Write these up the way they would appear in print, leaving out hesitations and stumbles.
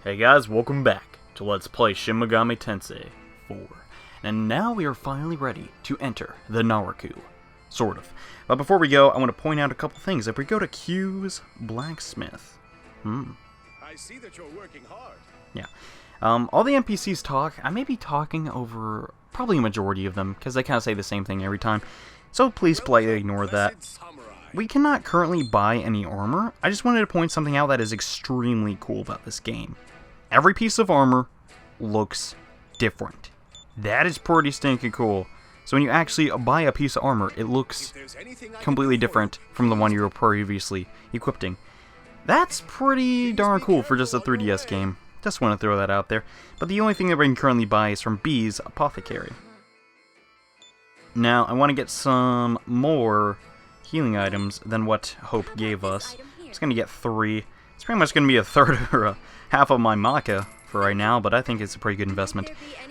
Hey guys, welcome back to Let's Play Shin Megami Tensei IV. And now we are finally ready to enter the Naraku. Sort of. But before we go, I want to point out a couple things. If we go to Q's Blacksmith... I see that you're working hard. Yeah. All the NPCs talk. I may be talking over probably a majority of them, because they kind of say the same thing every time. So please politely ignore that. We cannot currently buy any armor. I just wanted to point something out that is extremely cool about this game. Every piece of armor looks different. That is pretty stinking cool. So when you actually buy a piece of armor, it looks completely different from the one you were previously equipping. That's pretty darn cool for just a 3DS game. Just want to throw that out there. But the only thing that we can currently buy is from B's Apothecary. Now, I want to get some more healing items than what Hope gave us. I'm just going to get 3. It's pretty much going to be a third or half of my Maka for right now, but I think it's a pretty good investment.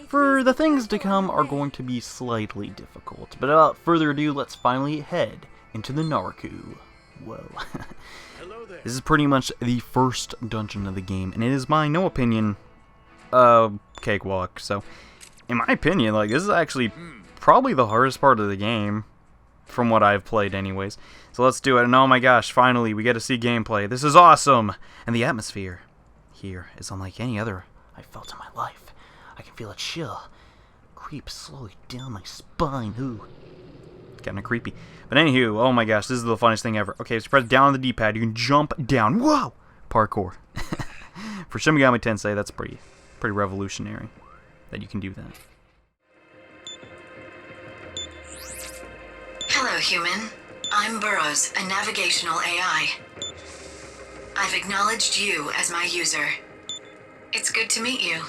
For the things to come are going to be slightly difficult. But without further ado, let's finally head into the Naraku. Whoa. This is pretty much the first dungeon of the game, and it is my no opinion cakewalk. So, in my opinion, like, this is actually probably the hardest part of the game, from what I've played anyways. So let's do it, and oh my gosh, finally, we get to see gameplay. This is awesome! And the atmosphere here is unlike any other I've felt in my life. I can feel a chill creep slowly down my spine. Ooh. Kinda creepy. But anywho, oh my gosh, this is the funnest thing ever. Okay, so press down on the D-pad, you can jump down. Whoa! Parkour. For Shin Megami Tensei, that's pretty revolutionary that you can do that. Hello, human. I'm Burroughs, a navigational AI. I've acknowledged you as my user. It's good to meet you.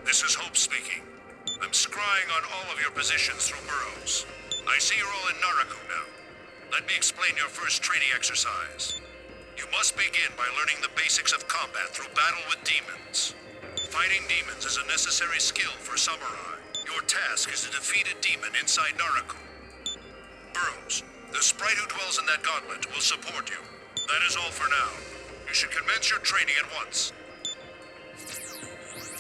This is Hope speaking. I'm scrying on all of your positions through Burroughs. I see you're all in Naraku now. Let me explain your first training exercise. You must begin by learning the basics of combat through battle with demons. Fighting demons is a necessary skill for a samurai. Your task is to defeat a demon inside Naraku. Burroughs, the sprite who dwells in that gauntlet will support you. That is all for now. You should commence your training at once.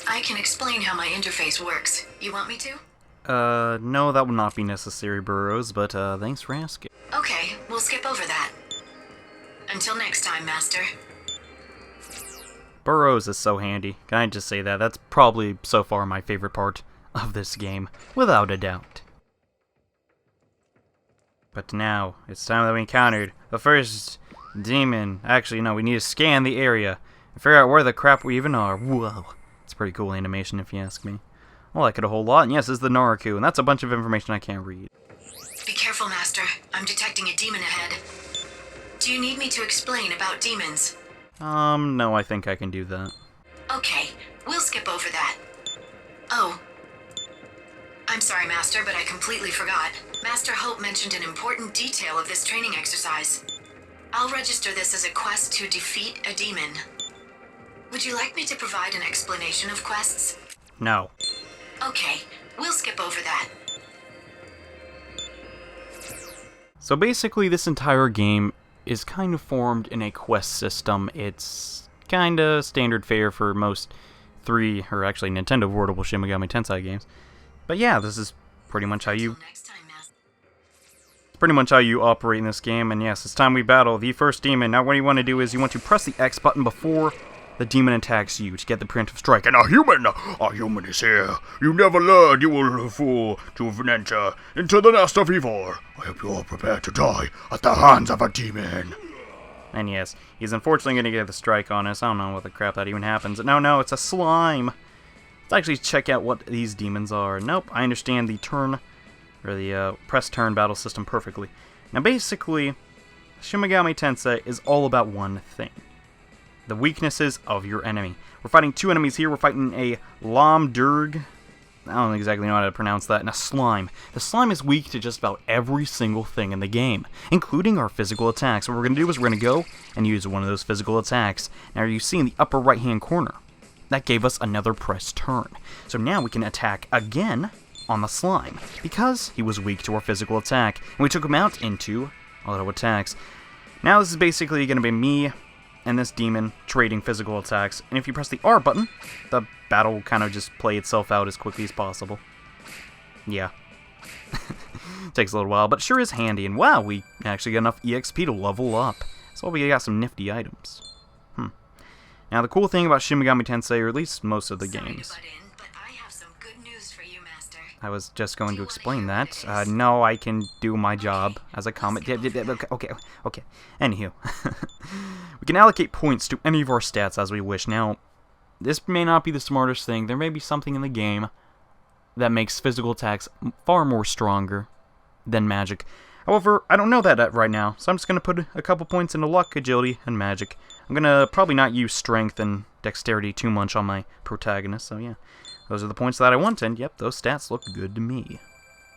I can explain how my interface works. You want me to? No, that would not be necessary, Burroughs, but, thanks for asking. Okay, we'll skip over that. Until next time, Master. Burroughs is so handy. Can I just say that? That's probably, so far, my favorite part of this game, without a doubt. But now, it's time that we encountered the first demon. Actually, no, we need to scan the area and figure out where the crap we even are. Whoa. It's pretty cool animation, if you ask me. I like it a whole lot, and yes, this is the Naraku, and that's a bunch of information I can't read. Be careful, Master. I'm detecting a demon ahead. Do you need me to explain about demons? No, I think I can do that. Okay, we'll skip over that. Oh. I'm sorry, Master, but I completely forgot. Master Hope mentioned an important detail of this training exercise. I'll register this as a quest to defeat a demon. Would you like me to provide an explanation of quests? No. Okay, we'll skip over that. So basically, this entire game is kind of formed in a quest system. It's kind of standard fare for most Nintendo portable Shin Megami Tensei games. But yeah, this is pretty much how you operate in this game. And yes, it's time we battle the first demon. Now what you want to do is you want to press the X button before the demon attacks you to get the preemptive strike. And a human is here. You never learned, you will fall to venture into the nest of evil. I hope you all prepare to die at the hands of a demon. And yes, he's unfortunately going to get the strike on us. I don't know what the crap that even happens. No, it's a slime. Let's actually check out what these demons are. Nope, I understand the turn, or the press turn battle system perfectly. Now basically, Shin Megami Tensei is all about one thing. The weaknesses of your enemy. We're fighting two enemies here. We're fighting a Lomdurg. I don't exactly know how to pronounce that. And a slime. The slime is weak to just about every single thing in the game, including our physical attacks. What we're going to do is we're going to go and use one of those physical attacks. Now you see in the upper right hand corner, that gave us another press turn. So now we can attack again on the slime, because he was weak to our physical attack. And we took him out into auto attacks. Now this is basically going to be me and this demon trading physical attacks. And if you press the R button, the battle will kind of just play itself out as quickly as possible. Yeah. Takes a little while, but sure is handy. And wow, we actually got enough EXP to level up. So we got some nifty items. Now the cool thing about Shin Megami Tensei, or at least most of the games... I was just going to explain that. No, I can do my job as a comment. Okay. Anywho. We can allocate points to any of our stats as we wish. Now, this may not be the smartest thing. There may be something in the game that makes physical attacks far more stronger than magic. However, I don't know that right now, so I'm just going to put a couple points into luck, agility, and magic. I'm going to probably not use strength and dexterity too much on my protagonist, so yeah. Those are the points that I want, and yep, those stats look good to me.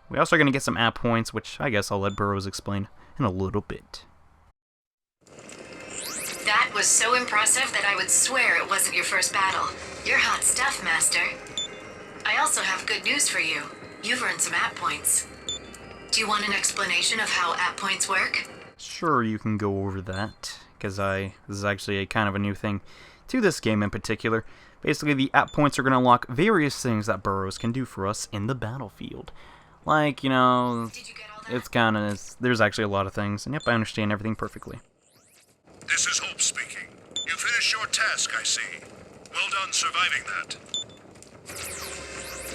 We also are going to get some app points, which I guess I'll let Burroughs explain in a little bit. That was so impressive that I would swear it wasn't your first battle. You're hot stuff, Master. I also have good news for you. You've earned some app points. Do you want an explanation of how app points work? Sure, you can go over that, because this is actually a kind of a new thing to this game in particular. Basically, the app points are going to unlock various things that Burroughs can do for us in the battlefield. Like, you know, it's kind of, there's actually a lot of things, and yep, I understand everything perfectly. This is Hope speaking. You finished your task, I see. Well done surviving that.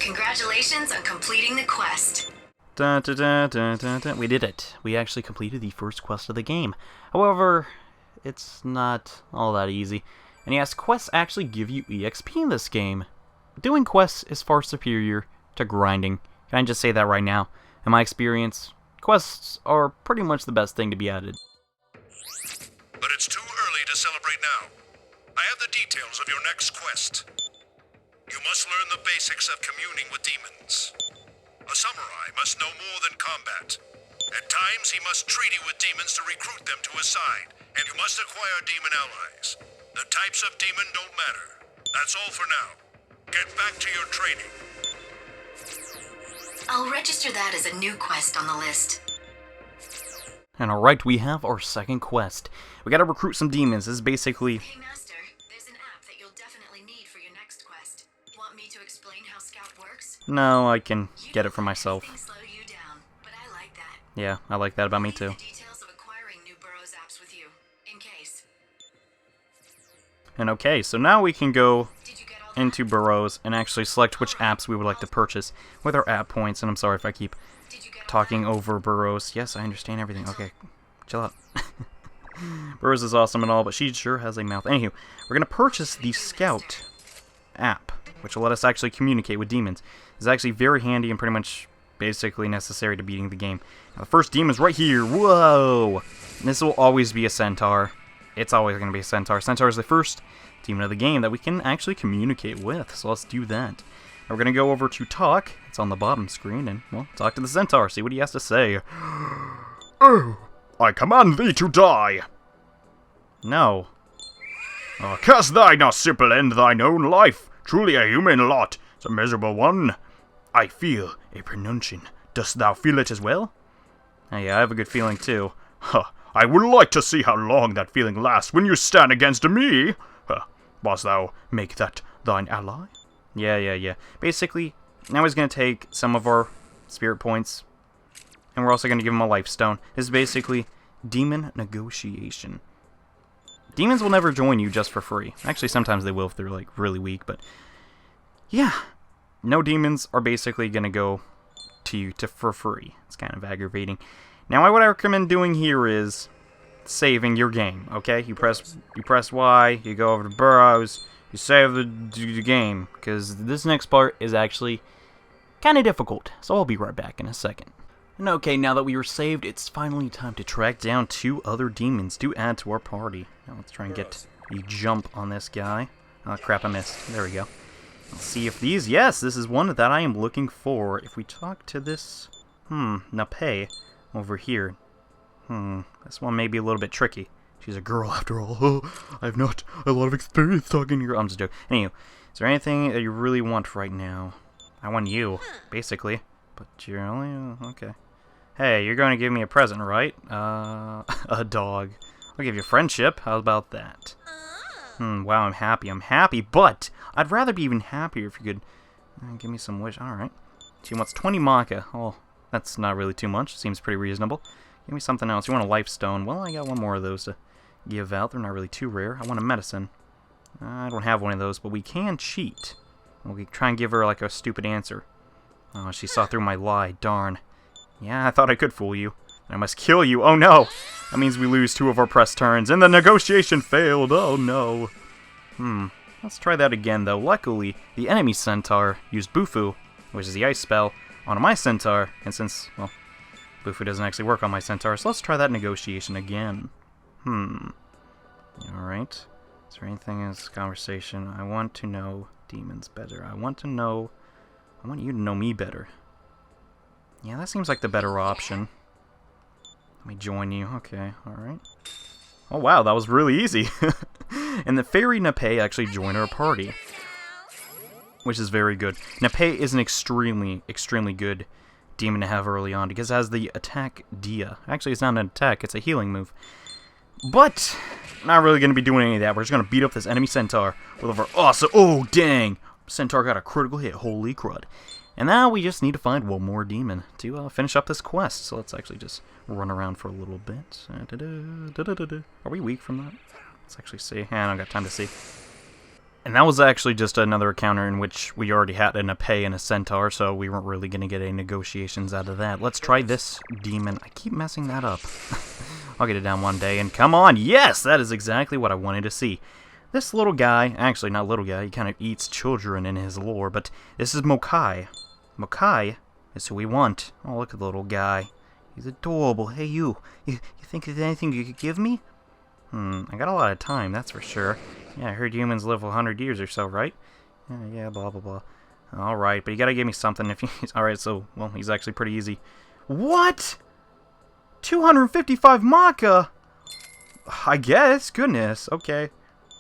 Congratulations on completing the quest. We did it. We actually completed the first quest of the game. However, it's not all that easy. And yes, quests actually give you EXP in this game. Doing quests is far superior to grinding. Can I just say that right now? In my experience, quests are pretty much the best thing to be added. But it's too early to celebrate now. I have the details of your next quest. You must learn the basics of communing with demons. A samurai must know more than combat. At times, he must treaty with demons to recruit them to his side, and you must acquire demon allies. The types of demon don't matter. That's all for now. Get back to your training. I'll register that as a new quest on the list. And alright, we have our second quest. We gotta recruit some demons. This is basically... Hey, Master, there's an app that you'll definitely need for your next quest. Want me to explain how Scout works? No, I can get it for myself. Slow you down, but I like that. Yeah, I like that about me too. The details of acquiring new Burroughs apps with you, in case. And okay, so now we can go into Burroughs and actually select which apps we would like to purchase with our app points. And I'm sorry if I keep talking over Burroughs. Yes, I understand everything. Okay, chill out. Burroughs is awesome and all, but she sure has a mouth. Anywho, we're going to purchase the Scout app, which will let us actually communicate with demons. It's actually very handy and pretty much basically necessary to beating the game. Now, the first demon's right here. Whoa! And this will always be a centaur. It's always going to be a centaur. Centaur is the first demon of the game that we can actually communicate with, so let's do that. Now we're going to go over to talk. It's on the bottom screen, and, well, talk to the centaur, see what he has to say. Oh, I command thee to die. No. Cast thy not simple end thine own life. Truly a human lot, a miserable one. I feel a prenunciation. Dost thou feel it as well? Hey, I have a good feeling too. I would like to see how long that feeling lasts when you stand against me. Must thou make that thine ally? Yeah. Basically, now he's going to take some of our spirit points, and we're also going to give him a life stone. This is basically demon negotiation. Demons will never join you just for free. Actually, sometimes they will if they're, like, really weak, but... yeah. No demons are basically going to go to you for free. It's kind of aggravating. Now, what I recommend doing here is saving your game, okay? You press Y, you go over to Burroughs, you save the game, because this next part is actually kind of difficult, so I'll be right back in a second. And okay, now that we were saved, it's finally time to track down 2 other demons to add to our party. Now let's try and get a jump on this guy. Oh crap, I missed. There we go. Let's see if these... yes, this is one that I am looking for. If we talk to this... Nape over here. This one may be a little bit tricky. She's a girl after all. Oh, I have not a lot of experience talking to girls. I'm just joking. Anyway, is there anything that you really want right now? I want you, basically. But you're only... okay. Hey, you're going to give me a present, right? A dog. I'll give you friendship. How about that? Wow, I'm happy, but I'd rather be even happier if you could give me some wish. Alright. She wants 20 Maka. Oh, that's not really too much. Seems pretty reasonable. Give me something else. You want a life stone? Well, I got one more of those to give out. They're not really too rare. I want a medicine. I don't have one of those, but we can cheat. We try and give her like a stupid answer. Oh, she saw through my lie. Darn. Yeah, I thought I could fool you. I must kill you. Oh no! That means we lose 2 of our press turns, and the negotiation failed. Oh no. Let's try that again, though. Luckily, the enemy centaur used Bufu, which is the ice spell, on my centaur, and since, well, Bufu doesn't actually work on my centaur, so let's try that negotiation again. Alright. Is there anything in this conversation? I want to know demons better. I want you to know me better. Yeah, that seems like the better option. Let me join you. Okay, alright. Oh wow, that was really easy. And the fairy Nape actually joined our party, which is very good. Nape is an extremely good demon to have early on because it has the attack Dia. Actually, it's not an attack, it's a healing move. But not really going to be doing any of that. We're just going to beat up this enemy centaur with our awesome... Oh, dang! Centaur got a critical hit. Holy crud. And now we just need to find one more demon to finish up this quest. So let's actually just run around for a little bit. Are we weak from that? Let's actually see. I don't got time to see. And that was actually just another encounter in which we already had a Nape and a centaur, so we weren't really going to get any negotiations out of that. Let's try this demon. I keep messing that up. I'll get it down one day, and come on! Yes! That is exactly what I wanted to see. This little guy, actually not little guy, he kind of eats children in his lore, but this is Mokai. Mokai is who we want. Oh, look at the little guy. He's adorable. Hey, you think there's anything you could give me? I got a lot of time, that's for sure. Yeah, I heard humans live 100 years or so, right? Yeah, blah, blah, blah. Alright, but you gotta give me something if he's... Alright, so, well, he's actually pretty easy. What?! 255 Maka! I guess. Goodness. Okay.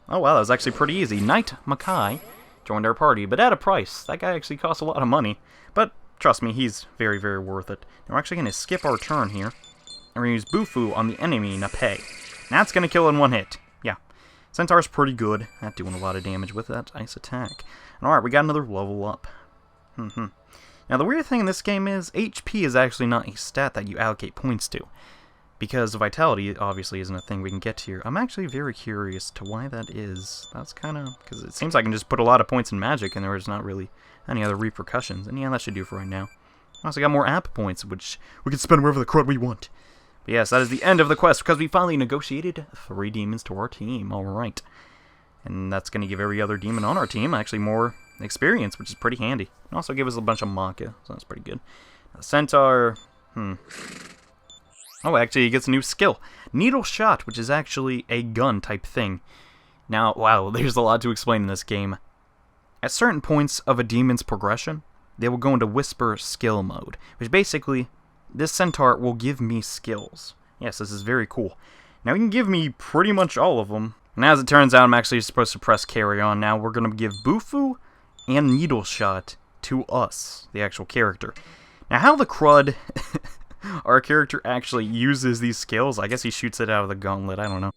Oh, wow, that was actually pretty easy. Knight Makai joined our party, but at a price. That guy actually costs a lot of money. But, trust me, he's very, very worth it. Now, we're actually going to skip our turn here. And we're going to use Bufu on the enemy, Nape. That's going to kill in one hit. Yeah. Centaur's pretty good at doing a lot of damage with that ice attack. Alright, we got another level up. Now, the weird thing in this game is HP is actually not a stat that you allocate points to. Because Vitality obviously isn't a thing we can get here. I'm actually very curious to why that is. That's kind of... because it seems I can just put a lot of points in Magic and there's not really any other repercussions. And yeah, that should do for right now. I also got more app points, which we can spend wherever the crud we want. But yes, that is the end of the quest because we finally negotiated 3 demons to our team. Alright. And that's going to give every other demon on our team actually more experience, which is pretty handy. And also give us a bunch of Maka, so that's pretty good. The Centaur... Oh, actually, he gets a new skill. Needle Shot, which is actually a gun type thing. Now, wow, there's a lot to explain in this game. At certain points of a demon's progression, they will go into Whisper skill mode, which basically, this Centaur will give me skills. Yes, this is very cool. Now, he can give me pretty much all of them. And as it turns out, I'm actually supposed to press carry on. Now, we're going to give Bufu and Needle Shot to us, the actual character. Now, how the crud... our character actually uses these skills. I guess he shoots it out of the gauntlet. I don't know.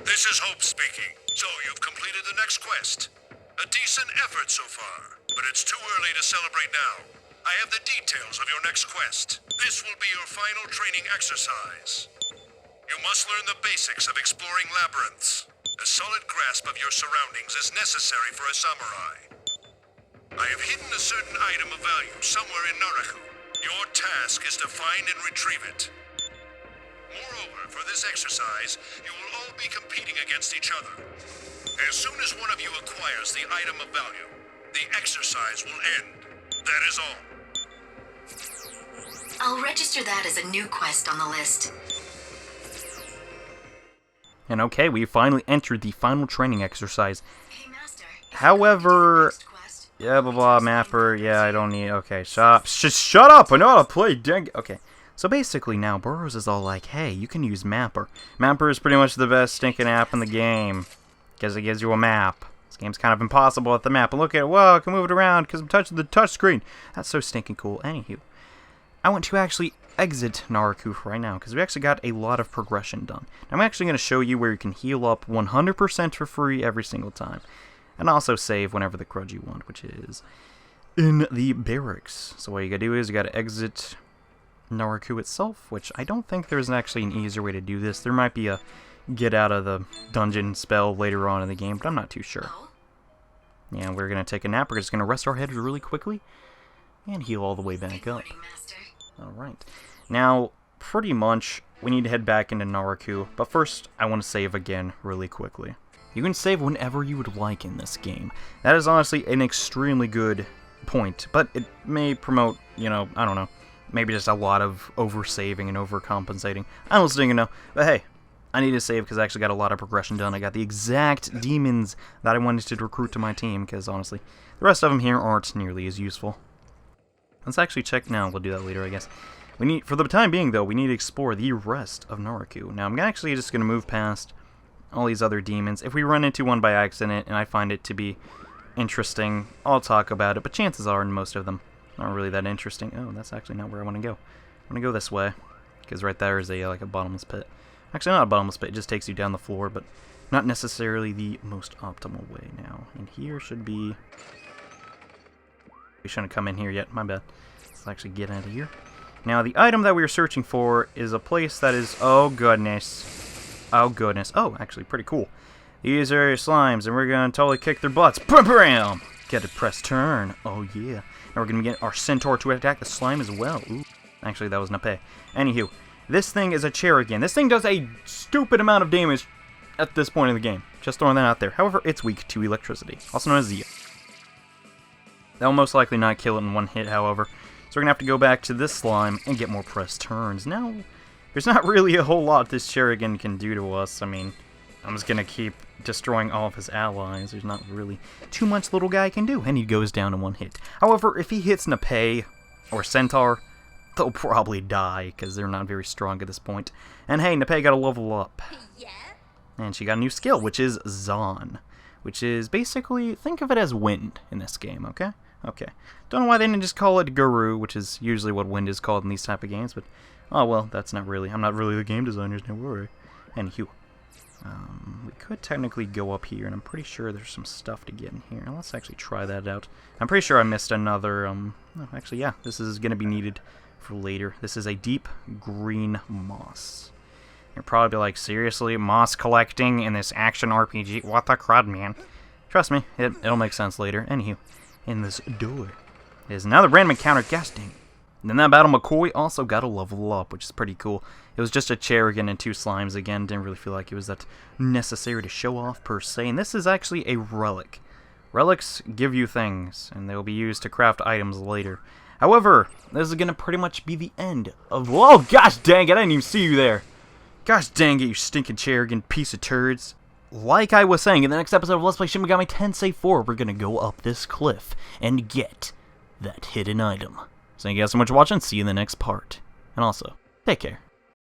This is Hope speaking. So you've completed the next quest. A decent effort so far, but it's too early to celebrate now. I have the details of your next quest. This will be your final training exercise. You must learn the basics of exploring labyrinths. A solid grasp of your surroundings is necessary for a samurai. I have hidden a certain item of value somewhere in Naraku. Your task is to find and retrieve it. Moreover, for this exercise, you will all be competing against each other. As soon as one of you acquires the item of value, the exercise will end. That is all. I'll register that as a new quest on the list. And okay, we finally entered the final training exercise. Hey, Master. However... yeah, blah blah, mapper, yeah, I don't need... okay, shut up! I know how to play, dang... okay, so basically now, Burroughs is all like, hey, you can use Mapper. Mapper is pretty much the best stinking app in the game, because it gives you a map. This game's kind of impossible at the map, and look at it, whoa, I can move it around because I'm touching the touch screen. That's so stinking cool. Anywho, I want to actually exit Naraku right now, because we actually got a lot of progression done. I'm actually going to show you where you can heal up 100% for free every single time. And also save whenever the crud you want, which is in the barracks. So what you gotta do is you gotta exit Naraku itself, which I don't think there's actually an easier way to do this. There might be a get out of the dungeon spell later on in the game, but I'm not too sure. Yeah, we're gonna take a nap. We're just gonna rest our heads really quickly and heal all the way back up. Alright. Now, pretty much, we need to head back into Naraku, but first, I want to save again really quickly. You can save whenever you would like in this game. That is honestly an extremely good point, but it may promote, you know, I don't know, maybe just a lot of over-saving and overcompensating. I don't even know, but hey, I need to save because I actually got a lot of progression done. I got the exact demons that I wanted to recruit to my team, because honestly, the rest of them here aren't nearly as useful. Let's actually check now. We'll do that later, I guess. We need, for the time being, though, we need to explore the rest of Naraku. Now, I'm actually just going to move past all these other demons. If we run into one by accident and I find it to be interesting, I'll talk about it, but chances are most of them aren't really that interesting. Oh, that's actually not where I want to go. I want to go this way, because right there is a like a bottomless pit. Actually, not a bottomless pit, it just takes you down the floor, but not necessarily the most optimal way now. And here should be... We shouldn't come in here yet, my bad. Let's actually get out of here. Now, the item that we were searching for is a place that is... Oh, goodness. Oh, goodness. Oh, actually, pretty cool. These are slimes, and we're going to totally kick their butts. Bam! Get a press turn. Oh, yeah. And we're going to get our centaur to attack the slime as well. Ooh. Actually, that was Nape. Anywho, this thing is a Cherrigan. This thing does a stupid amount of damage at this point in the game. Just throwing that out there. However, it's weak to electricity, also known as Zia. That will most likely not kill it in one hit, however. So we're going to have to go back to this slime and get more press turns. Now, there's not really a whole lot this Cherrigan can do to us. I mean, I'm just going to keep destroying all of his allies. There's not really too much little guy can do, and he goes down in one hit. However, if he hits Nape or Centaur, they'll probably die, because they're not very strong at this point. And hey, Nape got a level up. Yeah. And she got a new skill, which is Zon. Which is basically, think of it as wind in this game, okay? Okay. Don't know why they didn't just call it Guru, which is usually what wind is called in these type of games, but... Oh, well, that's not really... I'm not really the game designer, no worry. Anywho. We could technically go up here, and I'm pretty sure there's some stuff to get in here. Let's actually try that out. I'm pretty sure I missed another, oh, actually, yeah, this is going to be needed for later. This is a deep green moss. You're probably like, seriously, moss collecting in this action RPG? What the crud, man? Trust me, it'll make sense later. Anywho, in this door is another random encounter. Gosh dang. And then that battle, McCoy also got a level up, which is pretty cool. It was just a Cherrigan and 2 slimes again. Didn't really feel like it was that necessary to show off per se. And this is actually a relic. Relics give you things, and they will be used to craft items later. However, this is going to pretty much be the end of... Whoa, gosh dang it, I didn't even see you there. Gosh dang it, you stinking Cherrigan piece of turds. Like I was saying, in the next episode of Let's Play Shin Megami Tensei IV, we're going to go up this cliff and get that hidden item. So thank you guys so much for watching, see you in the next part. And also, take care.